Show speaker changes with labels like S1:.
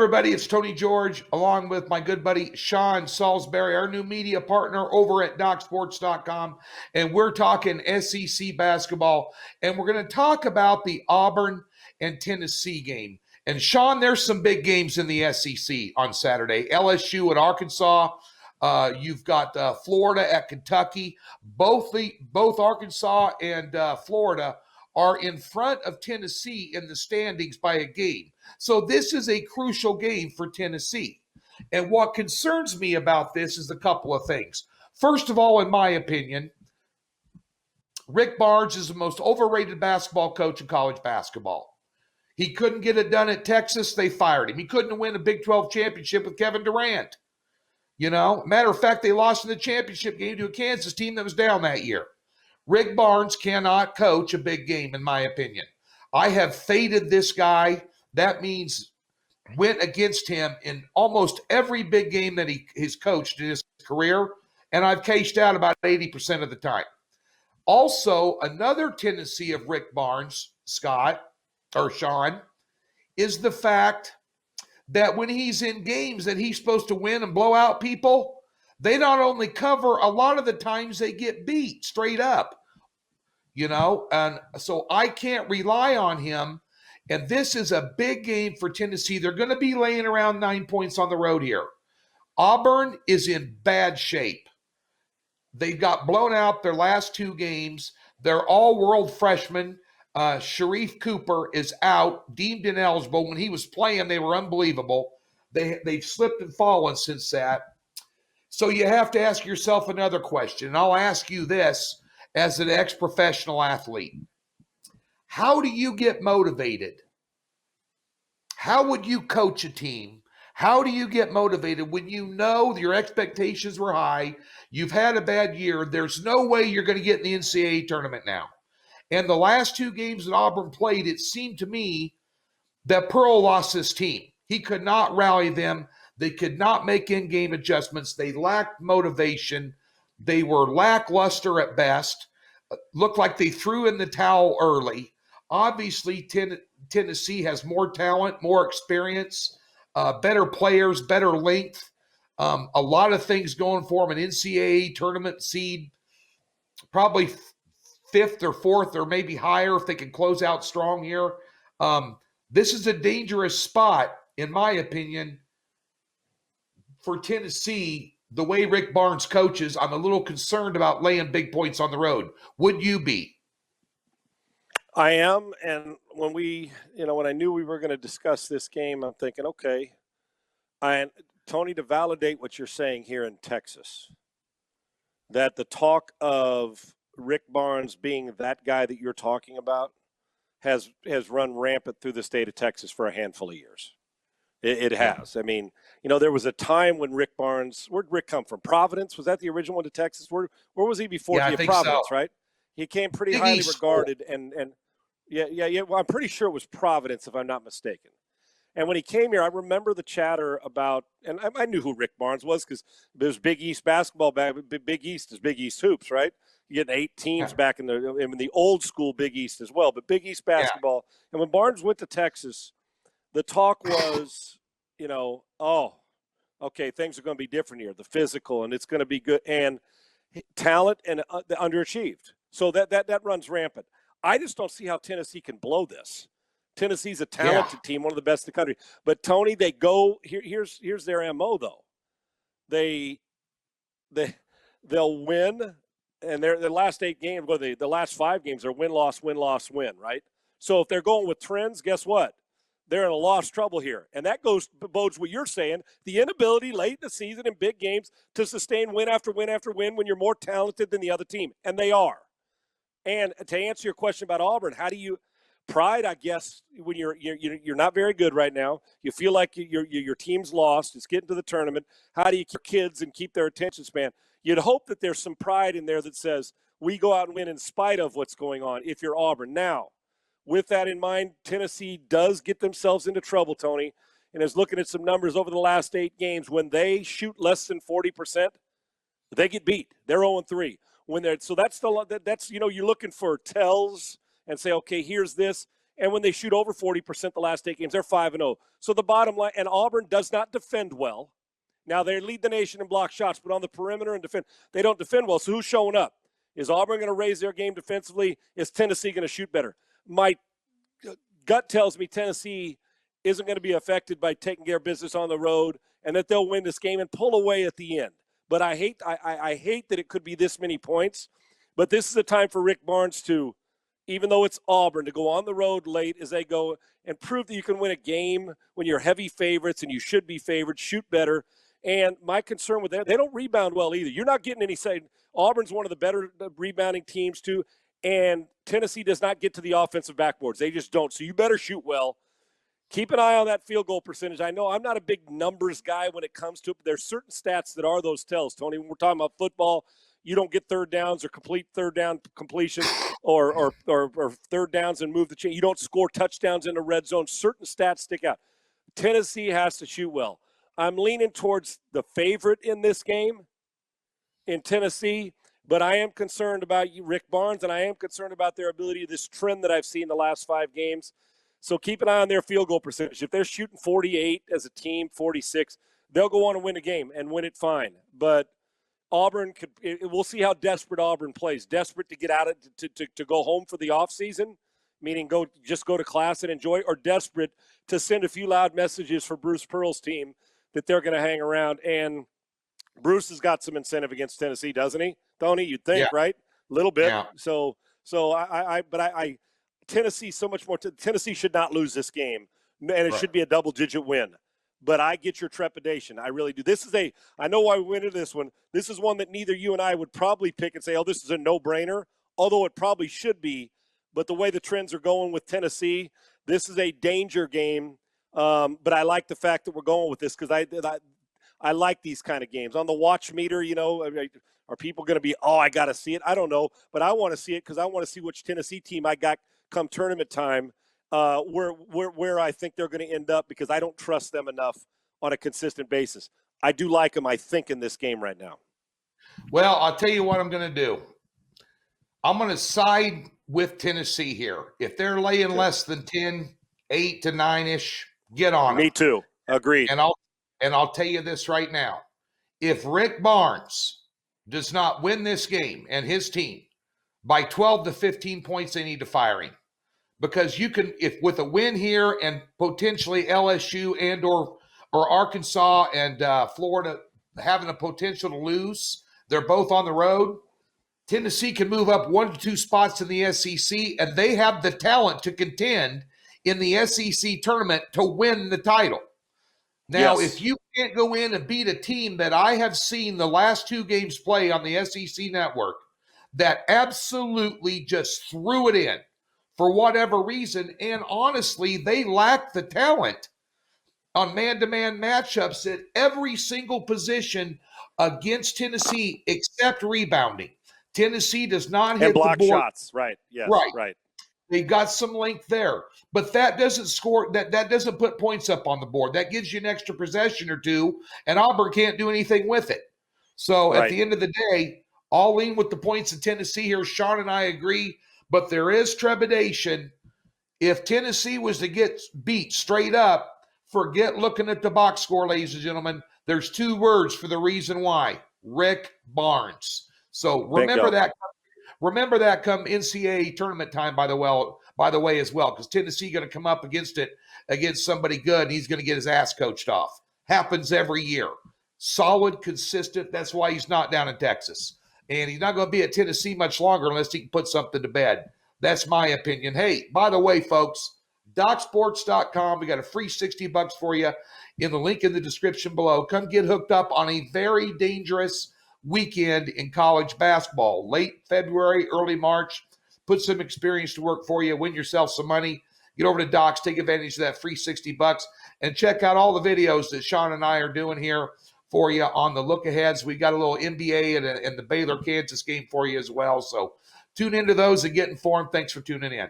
S1: everybody, it's Tony George, along with my good buddy Sean Salisbury, our new media partner over at DocSports.com, and we're talking SEC basketball, and we're going to talk about the Auburn and Tennessee game. And Sean, there's some big games in the SEC on Saturday. LSU at Arkansas. You've got Florida at Kentucky. Both Arkansas and Florida are in front of Tennessee in the standings by a game. So this is a crucial game for Tennessee. And what concerns me about this is a couple of things. First of all, in my opinion, Rick Barnes is the most overrated basketball coach in college basketball. He couldn't get it done at Texas. They fired him. He couldn't win a Big 12 championship with Kevin Durant. You know, matter of fact, they lost in the championship game to a Kansas team that was down that year. Rick Barnes cannot coach a big game, in my opinion. I have faded this guy. That means went against him in almost every big game that he's coached in his career, and I've cashed out about 80% of the time. Also, another tendency of Rick Barnes, Sean, is the fact that when he's in games that he's supposed to win and blow out people, they not only cover, a lot of the times they get beat straight up, you know, and so I can't rely on him. And this is a big game for Tennessee. They're going to be laying around 9 points on the road here. Auburn is in bad shape. They got blown out their last two games. They're all-world freshmen. Sharif Cooper is out, deemed ineligible. When he was playing, they were unbelievable. They've slipped and fallen since that. So you have to ask yourself another question, and I'll ask you this as an ex-professional athlete. How do you get motivated? How would you coach a team? How do you get motivated when you know your expectations were high, you've had a bad year, there's no way you're going to get in the NCAA tournament now? And the last two games that Auburn played, it seemed to me that Pearl lost his team. He could not rally them. They could not make in-game adjustments. They lacked motivation. They were lackluster at best. Looked like they threw in the towel early. Obviously, Tennessee has more talent, more experience, better players, better length, a lot of things going for them. An NCAA tournament seed, probably fifth or fourth or maybe higher if they can close out strong here. This is a dangerous spot, in my opinion, for Tennessee. The way Rick Barnes coaches, I'm a little concerned about laying big points on the road. Would you be?
S2: I am, and when I knew we were going to discuss this game, I'm thinking, okay, Tony, to validate what you're saying here in Texas, that the talk of Rick Barnes being that guy that you're talking about has run rampant through the state of Texas for a handful of years. It has. I mean, there was a time when Rick Barnes, where'd Rick come from? Providence? Was that the original one to Texas? Where was he before?
S1: Yeah, I think
S2: Providence,
S1: so.
S2: Right? He came pretty
S1: Big
S2: highly
S1: East
S2: regarded, and yeah. Well, I'm pretty sure it was Providence, if I'm not mistaken. And when he came here, I remember the chatter about, and I knew who Rick Barnes was because there's Big East basketball back. Big East is Big East hoops, right? You get 8 teams back in the old school Big East as well, but Big East basketball. Yeah. And when Barnes went to Texas, the talk was, okay, things are going to be different here. The physical, and it's going to be good, and talent, and the underachieved. So that runs rampant. I just don't see how Tennessee can blow this. Tennessee's a talented team, one of the best in the country. But Tony, they go here's their MO though. They'll win, and their last 8 games, the last 5 games are win, loss, win, right? So if they're going with trends, guess what? They're in a lost trouble here. And that bodes what you're saying, the inability late in the season in big games to sustain win after win after win when you're more talented than the other team. And they are. And to answer your question about Auburn, how do you pride, I guess, when you're not very good right now, you feel like your team's lost, it's getting to the tournament, how do you keep kids and keep their attention span? You'd hope that there's some pride in there that says, we go out and win in spite of what's going on if you're Auburn. Now, with that in mind, Tennessee does get themselves into trouble, Tony, and is looking at some numbers over the last 8 games. When they shoot less than 40%, they get beat. They're 0-3. So that's you're looking for tells and say, okay, here's this. And when they shoot over 40% the last 8 games, they're 5-0. So the bottom line, and Auburn does not defend well. Now, they lead the nation in block shots, but on the perimeter and defend, they don't defend well. So who's showing up? Is Auburn going to raise their game defensively? Is Tennessee going to shoot better? My gut tells me Tennessee isn't going to be affected by taking care of business on the road and that they'll win this game and pull away at the end. But I hate that it could be this many points. But this is a time for Rick Barnes to, even though it's Auburn, to go on the road late as they go and prove that you can win a game when you're heavy favorites and you should be favored, shoot better. And my concern with that, they don't rebound well either. You're not getting any say. Auburn's one of the better rebounding teams too. And Tennessee does not get to the offensive backboards. They just don't. So you better shoot well. Keep an eye on that field goal percentage. I know I'm not a big numbers guy when it comes to it, but there's certain stats that are those tells, Tony. When we're talking about football, you don't get third downs or complete third down completion or third downs and move the chain. You don't score touchdowns in the red zone. Certain stats stick out. Tennessee has to shoot well. I'm leaning towards the favorite in this game in Tennessee, but I am concerned about Rick Barnes, and I am concerned about their ability, this trend that I've seen the last 5 games. So keep an eye on their field goal percentage. If they're shooting 48 as a team, 46, they'll go on and win a game and win it fine. But Auburn we'll see how desperate Auburn plays. Desperate to get out of to go home for the offseason, meaning go to class and enjoy, or desperate to send a few loud messages for Bruce Pearl's team that they're going to hang around. And Bruce has got some incentive against Tennessee, doesn't he, Tony? You'd think, right? A little bit. Yeah. So Tennessee so much more. Tennessee should not lose this game, and it should be a double-digit win. But I get your trepidation. I really do. I know why we went into this one. This is one that neither you and I would probably pick and say, oh, this is a no-brainer, although it probably should be. But the way the trends are going with Tennessee, this is a danger game. But I like the fact that we're going with this because I like these kind of games. On the watch meter, are people going to be, I got to see it? I don't know. But I want to see it because I want to see which Tennessee team I got come tournament time. Where I think they're going to end up because I don't trust them enough on a consistent basis. I do like them, I think, in this game right now.
S1: Well, I'll tell you what I'm going to do. I'm going to side with Tennessee here. If they're laying less than 10, 8 to 9-ish, get on them.
S2: Me too. Agreed.
S1: And I'll tell you this right now. If Rick Barnes does not win this game and his team by 12 to 15 points, they need to fire him. Because you can, if with a win here and potentially LSU and or Arkansas and Florida having a potential to lose, they're both on the road. Tennessee can move up 1 to 2 spots in the SEC, and they have the talent to contend in the SEC tournament to win the title. Now, if you can't go in and beat a team that I have seen the last 2 games play on the SEC network that absolutely just threw it in, for whatever reason, and honestly, they lack the talent on man-to-man matchups at every single position against Tennessee except rebounding. Tennessee does not hit
S2: and block
S1: the board.
S2: Shots, right? Yes, right.
S1: They've got some length there, but that doesn't score. That doesn't put points up on the board. That gives you an extra possession or two, and Auburn can't do anything with it. So at the end of the day, I'll lean with the points in Tennessee here. Sean and I agree. But there is trepidation. If Tennessee was to get beat straight up, forget looking at the box score, ladies and gentlemen. There's 2 words for the reason why. Rick Barnes. So remember that. Remember that come NCAA tournament time, by the way, as well, because Tennessee going to come up against somebody good, and he's going to get his ass coached off. Happens every year. Solid, consistent. That's why he's not down in Texas. And he's not going to be at Tennessee much longer unless he can put something to bed. That's my opinion. Hey, by the way, folks, DocSports.com, we got a free $60 for you in the link in the description below. Come get hooked up on a very dangerous weekend in college basketball. Late February, early March. Put some experience to work for you. Win yourself some money. Get over to Docs, take advantage of that free $60, and check out all the videos that Sean and I are doing here for you on the look-aheads. We got a little NBA and the Baylor-Kansas game for you as well. So tune into those and get informed. Thanks for tuning in.